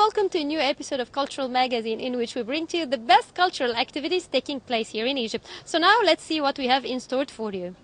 welcome to a new episode of Cultural Magazine, in which we bring to you the best cultural activities taking place here in Egypt. So now let's see what we have in store for you.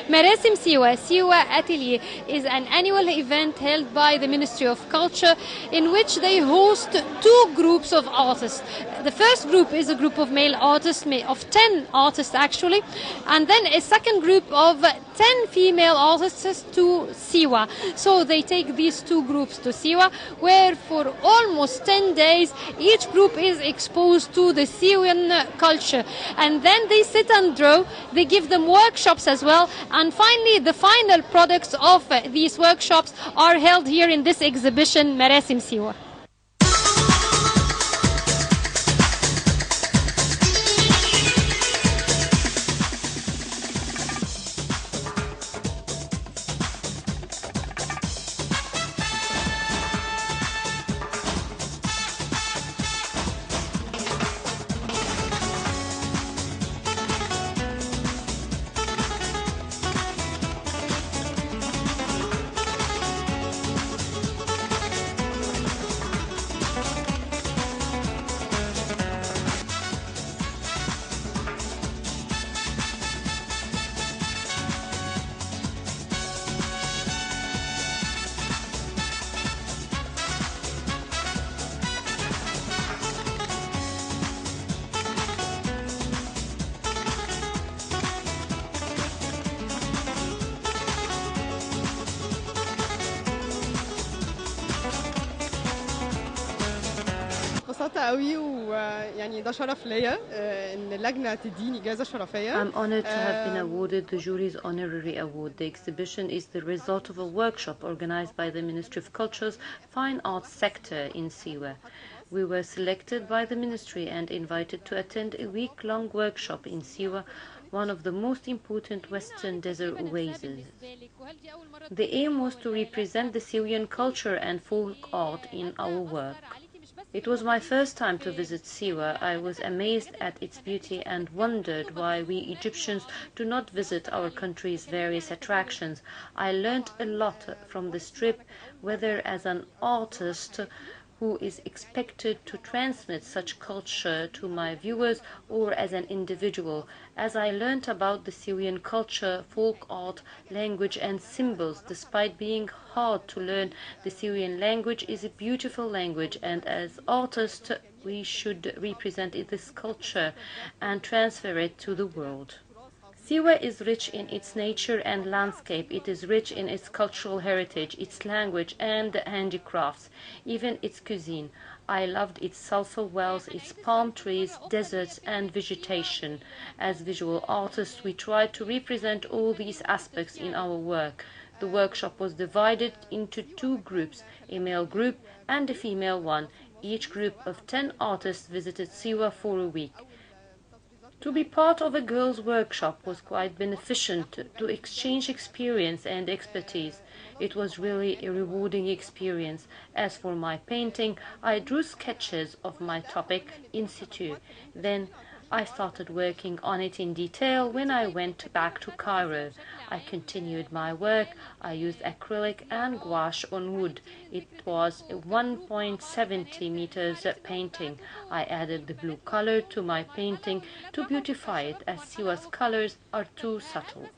Merasim Siwa Atelier is an annual event held by the Ministry of Culture in which they host two groups of artists. The first group is a group of male artists, of 10 artists actually, and then a second group of 10 female artists to Siwa. So they take these two groups to Siwa, where for almost 10 days each group is exposed to the Siwan culture. And then they sit and draw, they give them workshops as well, and finally the final products of these workshops are held here in this exhibition, Merasim Siwa. مبسوطة قوي ويعني ده شرف ليا ان اللجنة تديني جائزة شرفية. I'm honored to have been awarded the jury's honorary award. The exhibition is the result of a workshop organized by the Ministry of Culture's Fine Arts sector in Siwa. We were selected by the ministry and invited to attend a week-long workshop in Siwa, one of the most important Western Desert oases. The aim was to represent the Siwian culture and folk art in our work. It was my first time to visit Siwa. I was amazed at its beauty and wondered why we Egyptians do not visit our country's various attractions. I learned a lot from this trip, whether as an artist who is expected to transmit such culture to my viewers or as an individual, as I learned about the Syrian culture, folk art, language and symbols. Despite being hard to learn, the Syrian language is a beautiful language, and as artists we should represent this culture and transfer it to the world. Siwa is rich in its nature and landscape. It is rich in its cultural heritage, its language and handicrafts, even its cuisine. I loved its sulfur wells, its palm trees, deserts and vegetation. As visual artists, we tried to represent all these aspects in our work. The workshop was divided into two groups, a male group and a female one. Each group of 10 artists visited Siwa for a week. To be part of a girls' workshop was quite beneficent to exchange experience and expertise. It was really a rewarding experience. As for my painting, I drew sketches of my topic in situ. Then I started working on it in detail when I went back to Cairo. I continued my work. I used acrylic and gouache on wood. It was a 1.70 meters painting. I added the blue color to my painting to beautify it, as Siwa's colors are too subtle.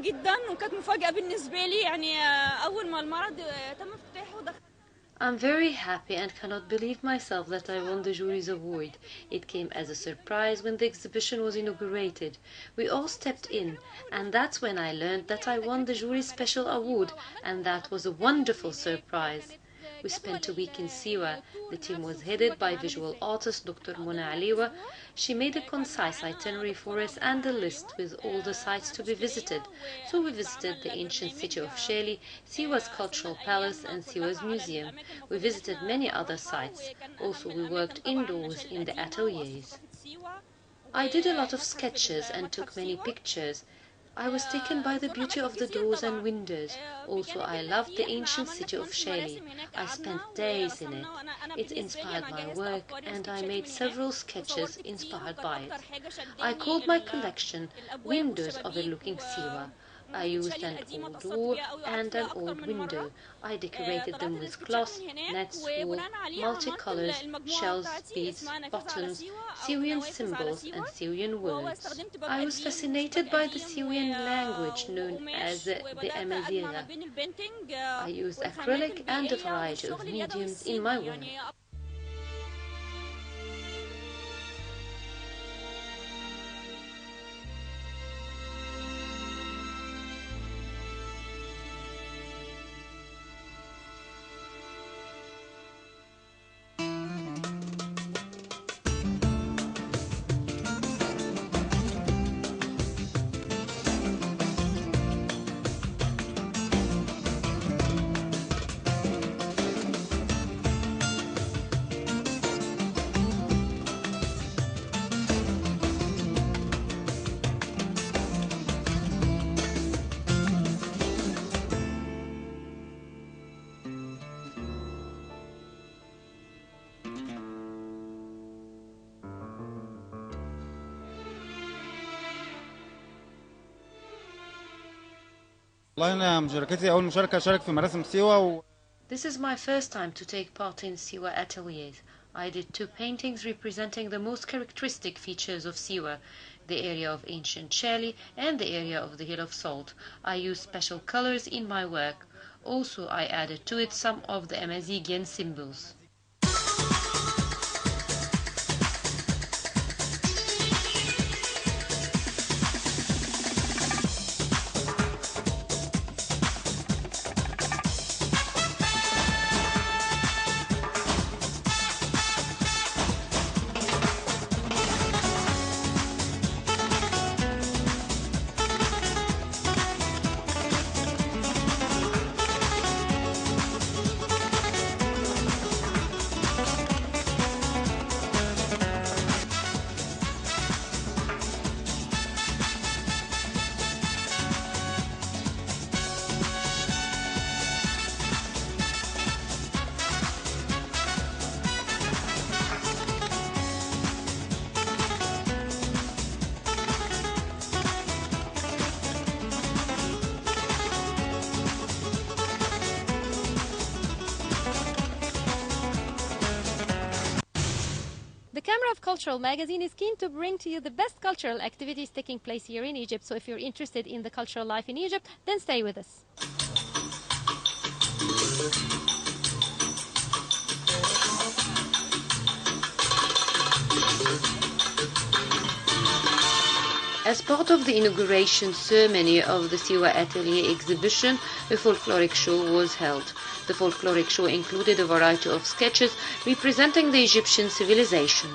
جدا وكانت مفاجأة بالنسبة لي يعني أول ما المعرض تم افتتاحه I'm very happy and cannot believe myself that I won the jury's award. It came as a surprise when the exhibition was inaugurated. We all stepped in, and that's when I learned that I won the jury's special award, and that was a wonderful surprise. We spent a week in Siwa. The team was headed by visual artist Dr. Mona Aliwa. She made a concise itinerary for us and a list with all the sites to be visited. So we visited the ancient city of Sheli, Siwa's cultural palace and Siwa's museum. We visited many other sites. Also, we worked indoors in the ateliers. I did a lot of sketches and took many pictures. I was taken by the beauty of the doors and windows. Also, I loved the ancient city of Sheli. I spent days in it. It inspired my work, and I made several sketches inspired by it. I called my collection Windows Overlooking Siwa. I used an old door and an old window. I decorated them with cloth, nets, wool, multicolors, shells, beads, buttons, Syrian symbols and Syrian words. I was fascinated by the Syrian language known as the Amazigh. I used acrylic and a variety of mediums in my work. والله أنا مشاركتي أول مشاركة أشارك في مراسم سيوة. This is my first time to take part in Siwa ateliers. I did 2 paintings representing the most characteristic features of Siwa, the area of ancient Sheli and the area of the Hill of Salt. I used special colors in my work. Also, I added to it some of the Amazighian symbols. The Camera of Cultural magazine is keen to bring to you the best cultural activities taking place here in Egypt. So if you're interested in the cultural life in Egypt, then stay with us. As part of the inauguration ceremony of the Siwa Atelier exhibition, a folkloric show was held. The folkloric show included a variety of sketches representing the Egyptian civilization.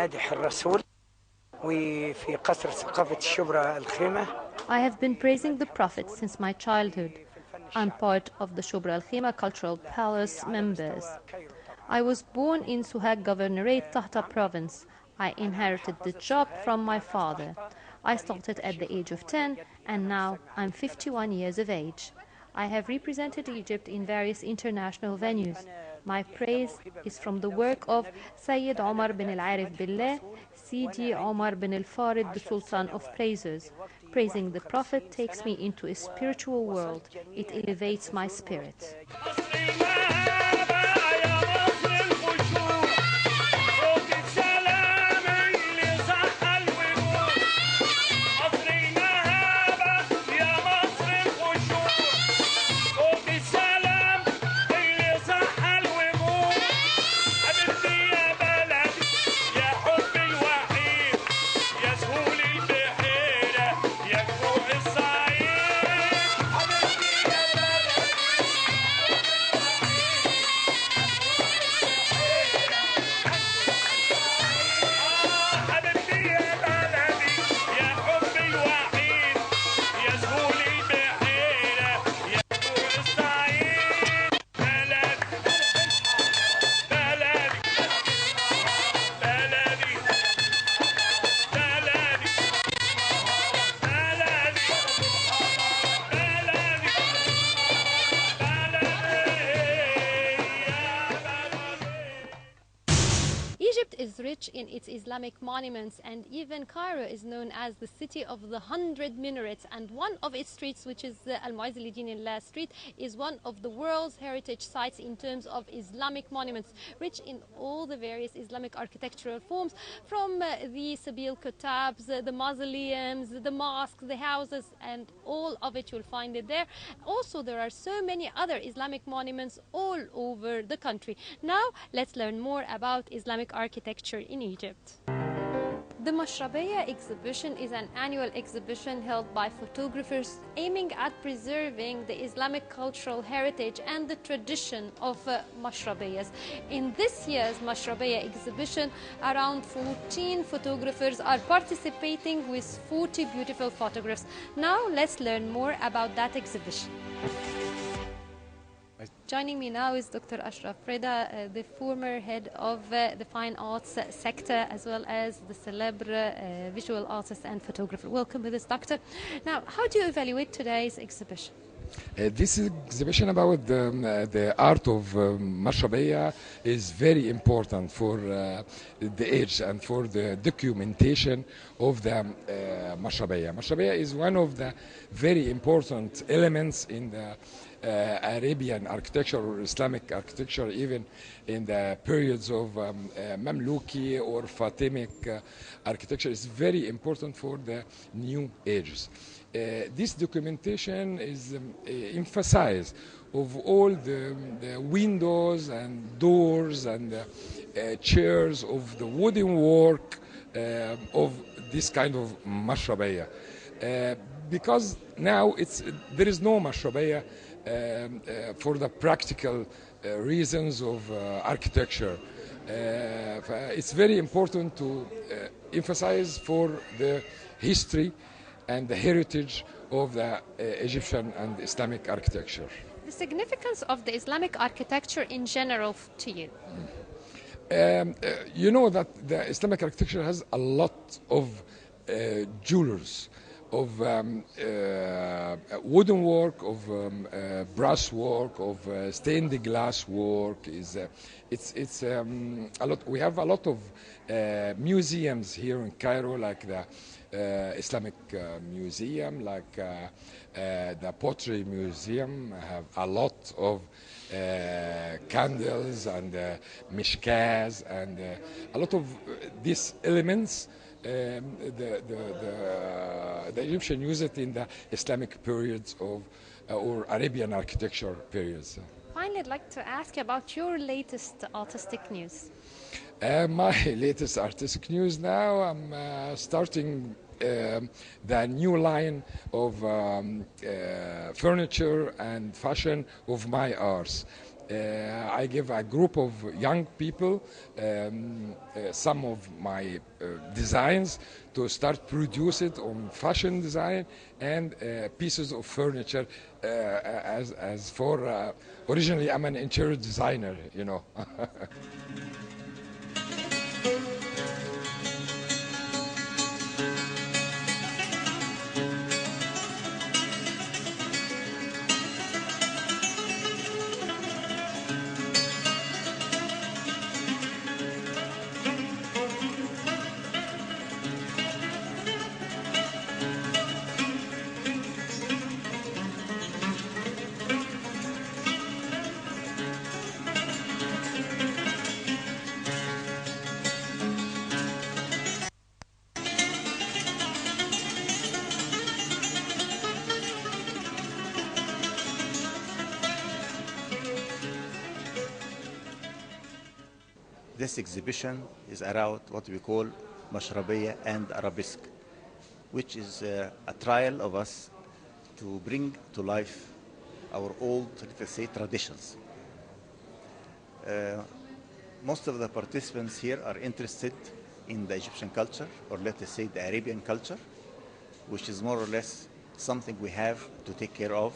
مادح الرسول وفي قصر ثقافة الشبرا الخيمة. I have been praising the Prophet since my childhood. I'm part of the Shubra al-Khima Cultural Palace members. I was born in Suhag Governorate, Tahta province. I inherited the job from my father. I started at the age of 10 and now I'm 51 years of age. I have represented Egypt in various international venues. My praise is from the work of Sayyid Omar bin al-Arif Billah, Sidi Omar bin al-Farid, the Sultan of Praisers. Praising the Prophet takes me into a spiritual world. It elevates my spirit. Egypt is rich in its Islamic monuments, and even Cairo is known as the city of the 100 minarets, and one of its streets, which is the Al-Mu'izz al-Din Street, is one of the world's heritage sites in terms of Islamic monuments, rich in all the various Islamic architectural forms, from the Sabil Kutabs, the mausoleums, the mosques, the houses, and all of it you'll find it there. Also, there are so many other Islamic monuments all over the country. Now, let's learn more about Islamic architecture in Egypt. The Mashrabiyya exhibition is an annual exhibition held by photographers aiming at preserving the Islamic cultural heritage and the tradition of Mashrabiyyas. In this year's Mashrabiyya exhibition, around 14 photographers are participating with 40 beautiful photographs. Now let's learn more about that exhibition. Joining me now is Dr. Ashraf Reda, the former head of the fine arts sector, as well as the celebre visual artist and photographer. Welcome with us, Doctor. Now, how do you evaluate today's exhibition? This exhibition about the art of Mashrabiyya is very important for the age and for the documentation of the Mashrabiyya. Mashrabiyya is one of the very important elements in the Arabian architecture or Islamic architecture, even in the periods of Mamluki or Fatimic architecture. Is very important for the new ages. This documentation is emphasized of all the windows and doors and chairs of the wooden work of this kind of Mashrabiyya. Because now there is no Mashrabiyya for the practical reasons of architecture. It's very important to emphasize for the history and the heritage of the Egyptian and Islamic architecture. The significance of the Islamic architecture in general to you? You know that the Islamic architecture has a lot of jewelers, of wooden work, of brass work, of stained glass work. It's a lot. We have a lot of museums here in Cairo, like the Islamic Museum, like the Pottery Museum. Have a lot of candles and mishkas and a lot of these elements. The Egyptian use it in the Islamic periods of or Arabian architecture periods. Finally, I'd like to ask you about your latest artistic news. My latest artistic news now, I'm starting the new line of furniture and fashion of my arts. I give a group of young people some of my designs to start produce it on fashion design and pieces of furniture as for originally I'm an interior designer, you know. This exhibition is around what we call Mashrabiyya and Arabesque, which is a trial of us to bring to life our old, let's say, traditions. Most of the participants here are interested in the Egyptian culture, or let us say the Arabian culture, which is more or less something we have to take care of,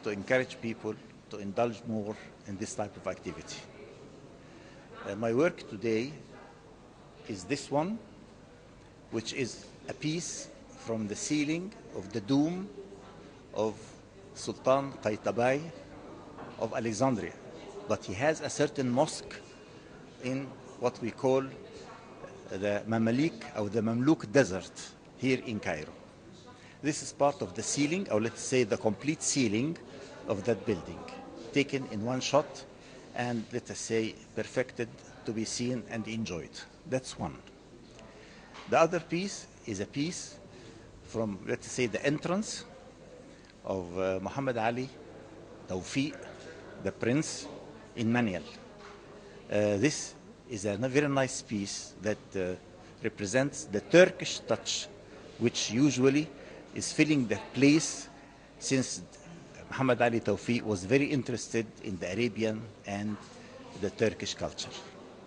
to encourage people to indulge more in this type of activity. My work today is this one, which is a piece from the ceiling of the dome of Sultan Qaitabai of Alexandria. But he has a certain mosque in what we call the Mamalik or the Mamluk Desert here in Cairo. This is part of the ceiling, or let's say the complete ceiling of that building, taken in one shot and, let us say, perfected to be seen and enjoyed. That's one. The other piece is a piece from, let's say, the entrance of Muhammad Ali Tawfiq, the prince, in Manial. This is a very nice piece that represents the Turkish touch, which usually is filling the place since Muhammad Ali Tawfiq was very interested in the Arabian and the Turkish culture.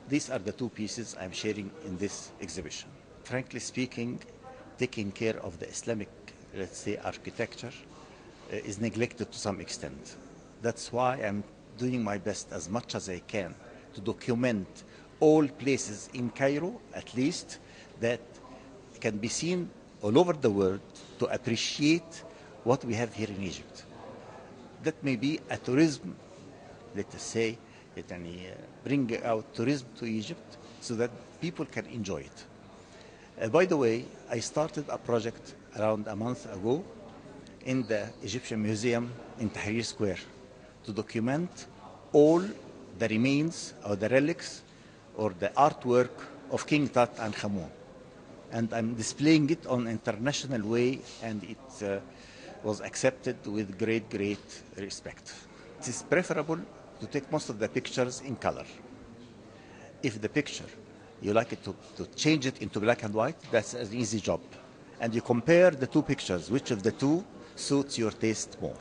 These are the two pieces I'm sharing in this exhibition. Frankly speaking, taking care of the Islamic, let's say, architecture is neglected to some extent. That's why I'm doing my best as much as I can to document all places in Cairo, at least, that can be seen all over the world to appreciate what we have here in Egypt. That may be a tourism, let us say, bring out tourism to Egypt so that people can enjoy it. By the way, I started a project around a month ago in the Egyptian Museum in Tahrir Square to document all the remains or the relics or the artwork of King Tut and Khamun. And I'm displaying it on an international way, and it was accepted with great respect. It is preferable to take most of the pictures in color. If the picture, you like it to change it into black and white, that's an easy job. And you compare the two pictures, which of the two suits your taste more.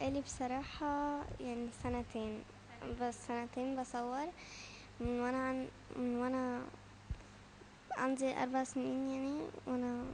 بقالي بصراحة يعني سنتين بصور من وانا عندي 4 سنين يعني وانا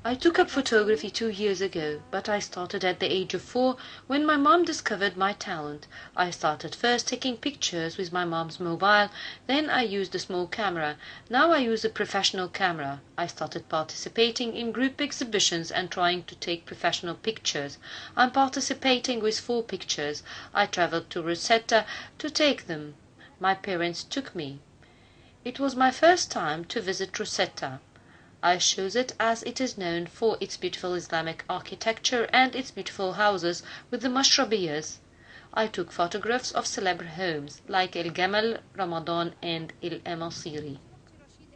I took up photography 2 years ago, but I started at the age of 4 when my mom discovered my talent. I started first taking pictures with my mom's mobile, then I used a small camera. Now I use a professional camera. I started participating in group exhibitions and trying to take professional pictures. I'm participating with 4 pictures. I traveled to Rosetta to take them. My parents took me. It was my first time to visit Rosetta. I chose it as it is known for its beautiful Islamic architecture and its beautiful houses with the mashrabiyas. I took photographs of celeb homes like El Gamal, Ramadan and El Emasiri.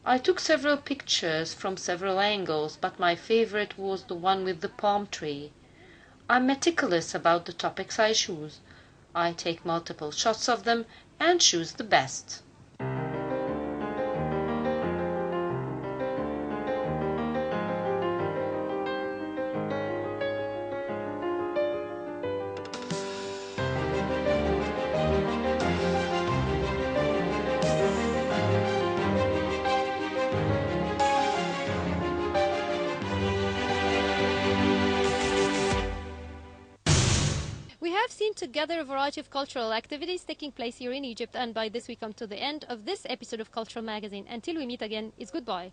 I took several pictures from several angles, but my favorite was the one with the palm tree. I'm meticulous about the topics I choose. I take multiple shots of them and choose the best. We have seen together a variety of cultural activities taking place here in Egypt, and by this we come to the end of this episode of Cultural Magazine. Until we meet again, it's goodbye.